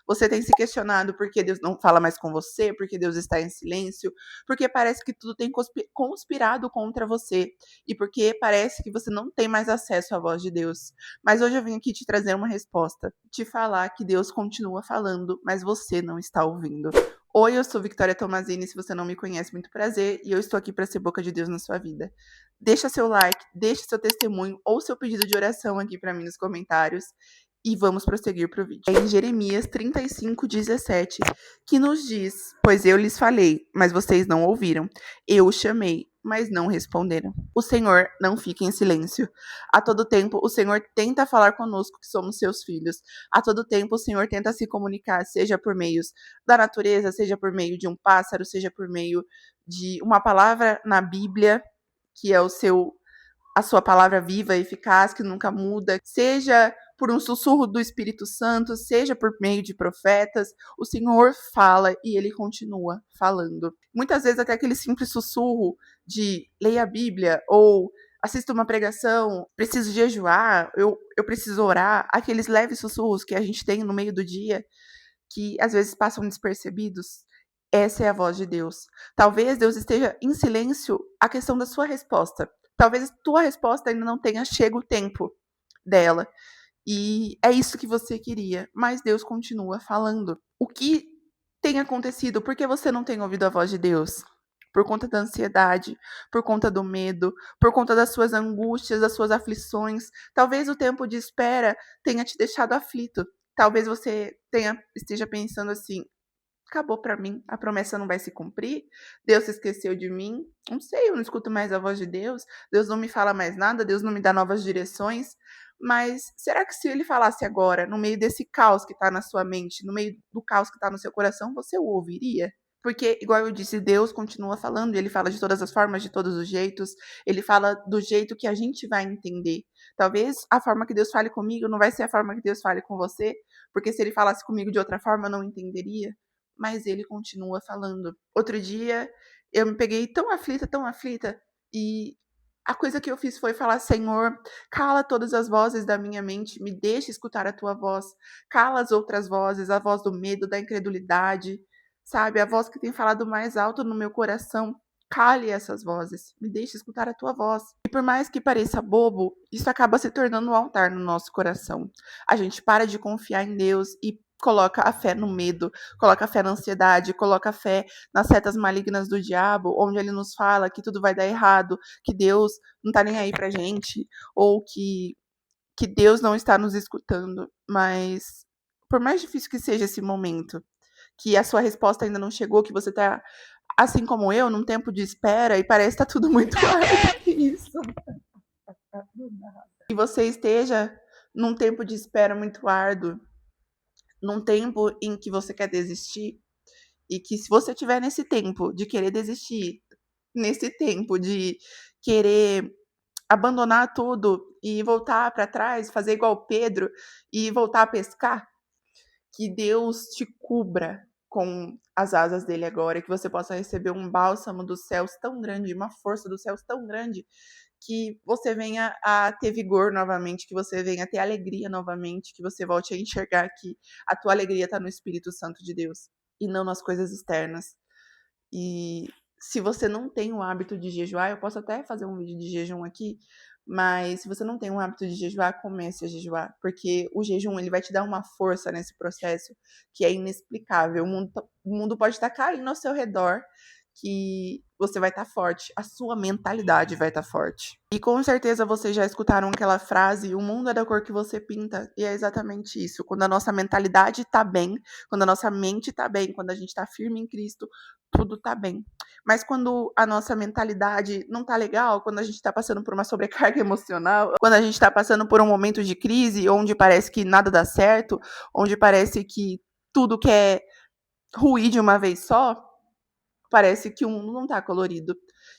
Você tem se questionado por que Deus não fala mais com você, porque Deus está em silêncio, porque parece que tudo tem conspirado contra você e porque parece que você não tem mais acesso à voz de Deus. Mas hoje eu vim aqui te trazer uma resposta, te falar que Deus continua falando, mas você não está ouvindo. Oi, eu sou Victoria Tomazini, se você não me conhece, muito prazer, e eu estou aqui para ser boca de Deus na sua vida. Deixa seu like, deixa seu testemunho ou seu pedido de oração aqui para mim nos comentários e vamos prosseguir para o vídeo. É em Jeremias 35:17, que nos diz: pois eu lhes falei, mas vocês não ouviram. Eu os chamei, mas não responderam. O Senhor não fica em silêncio. A todo tempo, o Senhor tenta falar conosco, que somos seus filhos. A todo tempo, o Senhor tenta se comunicar, seja por meios da natureza, seja por meio de um pássaro, seja por meio de uma palavra na Bíblia, que é a sua palavra viva e eficaz, que nunca muda, seja por um sussurro do Espírito Santo, seja por meio de profetas, o Senhor fala e ele continua falando. Muitas vezes até aquele simples sussurro de leia a Bíblia ou assista uma pregação, preciso jejuar, eu preciso orar, aqueles leves sussurros que a gente tem no meio do dia, que às vezes passam despercebidos. Essa é a voz de Deus. Talvez Deus esteja em silêncio a questão da sua resposta. Talvez a tua resposta ainda não tenha chego o tempo dela. E é isso que você queria, mas Deus continua falando. O que tem acontecido? Por que você não tem ouvido a voz de Deus? Por conta da ansiedade, por conta do medo, por conta das suas angústias, das suas aflições. Talvez o tempo de espera tenha te deixado aflito. Talvez você esteja pensando assim: acabou para mim, a promessa não vai se cumprir, Deus se esqueceu de mim, não sei, eu não escuto mais a voz de Deus, Deus não me fala mais nada, Deus não me dá novas direções. Mas será que se ele falasse agora, no meio desse caos que está na sua mente, no meio do caos que está no seu coração, você o ouviria? Porque, igual eu disse, Deus continua falando, e ele fala de todas as formas, de todos os jeitos, ele fala do jeito que a gente vai entender. Talvez a forma que Deus fale comigo não vai ser a forma que Deus fale com você, porque se ele falasse comigo de outra forma, eu não entenderia. Mas ele continua falando. Outro dia, eu me peguei tão aflita, e a coisa que eu fiz foi falar: Senhor, cala todas as vozes da minha mente, me deixa escutar a tua voz, cala as outras vozes, a voz do medo, da incredulidade, sabe, a voz que tem falado mais alto no meu coração. Cale essas vozes, me deixe escutar a tua voz. E por mais que pareça bobo, isso acaba se tornando um altar no nosso coração. A gente para de confiar em Deus e coloca a fé no medo, coloca a fé na ansiedade, coloca a fé nas setas malignas do diabo, onde ele nos fala que tudo vai dar errado, que Deus não tá nem aí pra gente, ou que Deus não está nos escutando. Mas por mais difícil que seja esse momento, que a sua resposta ainda não chegou, que você tá, assim como eu, num tempo de espera e parece que tá tudo muito isso. E você esteja num tempo de espera muito árduo, num tempo em que você quer desistir, e que se você tiver nesse tempo de querer desistir, nesse tempo de querer abandonar tudo e voltar para trás, fazer igual Pedro e voltar a pescar, que Deus te cubra com as asas dele agora, que você possa receber um bálsamo dos céus tão grande, uma força dos céus tão grande, que você venha a ter vigor novamente, que você venha a ter alegria novamente, que você volte a enxergar que a tua alegria está no Espírito Santo de Deus e não nas coisas externas. E se você não tem o hábito de jejuar, eu posso até fazer um vídeo de jejum aqui, mas se você não tem o hábito de jejuar, comece a jejuar, porque o jejum ele vai te dar uma força nesse processo que é inexplicável. O mundo pode estar caindo ao seu redor, que você vai estar forte, a sua mentalidade vai estar forte. E com certeza vocês já escutaram aquela frase: o mundo é da cor que você pinta, e é exatamente isso. Quando a nossa mentalidade tá bem, quando a nossa mente tá bem, quando a gente tá firme em Cristo, tudo tá bem. Mas quando a nossa mentalidade não tá legal, quando a gente tá passando por uma sobrecarga emocional, quando a gente tá passando por um momento de crise, onde parece que nada dá certo, onde parece que tudo quer ruir de uma vez só, parece que o mundo não tá colorido.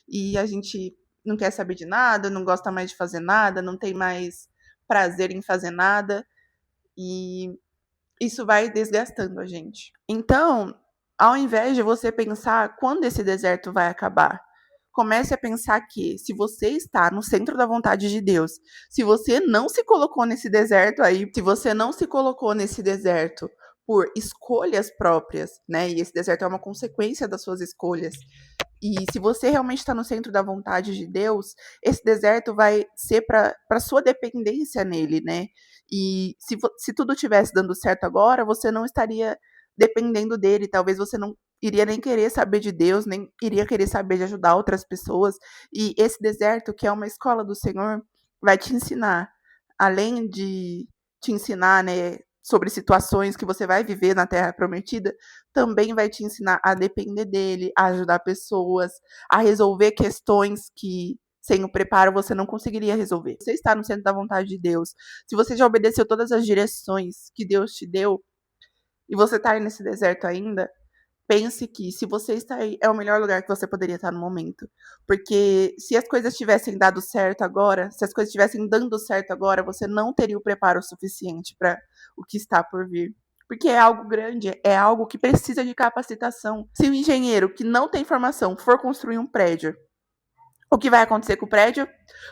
E a gente não quer saber de nada, não gosta mais de fazer nada, não tem mais prazer em fazer nada. E isso vai desgastando a gente. Então, ao invés de você pensar quando esse deserto vai acabar, comece a pensar que se você está no centro da vontade de Deus, se você não se colocou nesse deserto aí, se você não se colocou nesse deserto por escolhas próprias, né? E esse deserto é uma consequência das suas escolhas. E se você realmente está no centro da vontade de Deus, esse deserto vai ser para sua dependência nele, né? E se tudo estivesse dando certo agora, você não estaria dependendo dele. Talvez você não iria nem querer saber de Deus, nem iria querer saber de ajudar outras pessoas. E esse deserto, que é uma escola do Senhor, vai te ensinar, além de te ensinar, né, sobre situações que você vai viver na Terra Prometida, também vai te ensinar a depender dele, a ajudar pessoas, a resolver questões que sem o preparo você não conseguiria resolver. Você está no centro da vontade de Deus. Se você já obedeceu todas as direções que Deus te deu e você está aí nesse deserto ainda, pense que se você está aí, é o melhor lugar que você poderia estar no momento. Porque se as coisas tivessem dado certo agora, se as coisas estivessem dando certo agora, você não teria o preparo suficiente para o que está por vir. Porque é algo grande, é algo que precisa de capacitação. Se o engenheiro que não tem formação for construir um prédio, o que vai acontecer com o prédio?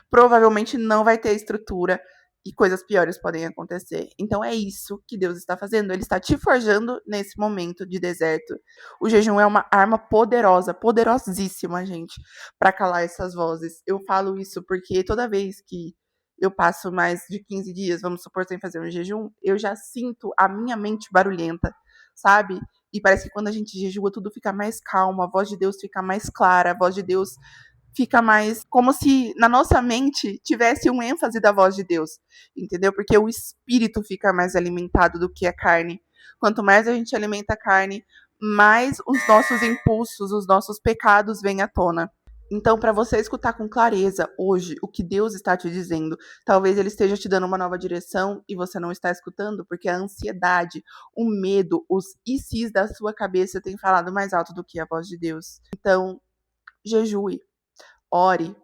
Provavelmente não vai ter estrutura e coisas piores podem acontecer. Então é isso que Deus está fazendo. Ele está te forjando nesse momento de deserto. O jejum é uma arma poderosa, poderosíssima, gente, para calar essas vozes. Eu falo isso porque toda vez que eu passo mais de 15 dias, vamos supor, sem fazer um jejum, eu já sinto a minha mente barulhenta, sabe? E parece que quando a gente jejua, tudo fica mais calmo, a voz de Deus fica mais clara, a voz de Deus fica mais como se na nossa mente tivesse um ênfase da voz de Deus, entendeu? Porque o espírito fica mais alimentado do que a carne. Quanto mais a gente alimenta a carne, mais os nossos impulsos, os nossos pecados vêm à tona. Então, para você escutar com clareza hoje o que Deus está te dizendo, talvez Ele esteja te dando uma nova direção e você não está escutando, porque a ansiedade, o medo, os e se's da sua cabeça têm falado mais alto do que a voz de Deus. Então, jejue, ore,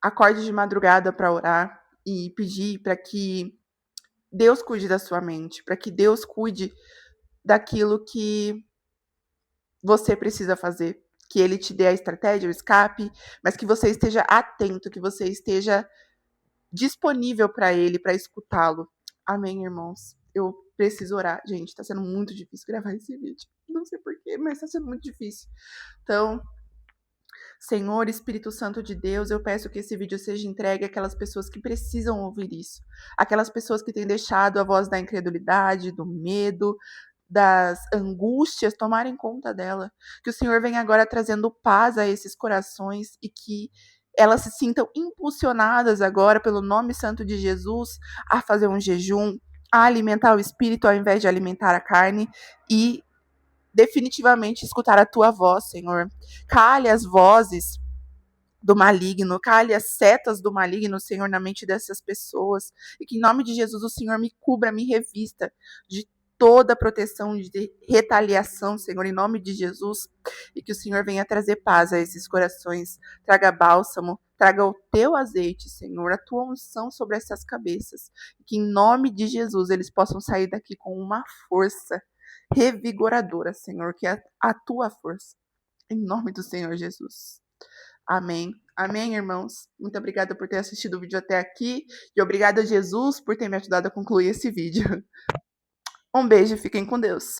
acorde de madrugada para orar e pedir para que Deus cuide da sua mente, para que Deus cuide daquilo que você precisa fazer, que Ele te dê a estratégia, o escape, mas que você esteja atento, que você esteja disponível para Ele, para escutá-lo. Amém, irmãos? Eu preciso orar. Gente, tá sendo muito difícil gravar esse vídeo. Não sei porquê, mas tá sendo muito difícil. Então, Senhor, Espírito Santo de Deus, eu peço que esse vídeo seja entregue àquelas pessoas que precisam ouvir isso. Aquelas pessoas que têm deixado a voz da incredulidade, do medo, das angústias tomarem conta dela. Que o Senhor venha agora trazendo paz a esses corações e que elas se sintam impulsionadas agora pelo nome santo de Jesus a fazer um jejum, a alimentar o espírito ao invés de alimentar a carne e definitivamente escutar a tua voz, Senhor. Cale as vozes do maligno, cale as setas do maligno, Senhor, na mente dessas pessoas. E que em nome de Jesus o Senhor me cubra, me revista de toda a proteção de retaliação, Senhor, em nome de Jesus. E que o Senhor venha trazer paz a esses corações. Traga bálsamo, traga o teu azeite, Senhor, a tua unção sobre essas cabeças. E que em nome de Jesus eles possam sair daqui com uma força revigoradora, Senhor, que é a tua força. Em nome do Senhor Jesus. Amém. Amém, irmãos. Muito obrigada por ter assistido o vídeo até aqui. E obrigada, Jesus, por ter me ajudado a concluir esse vídeo. Um beijo e fiquem com Deus.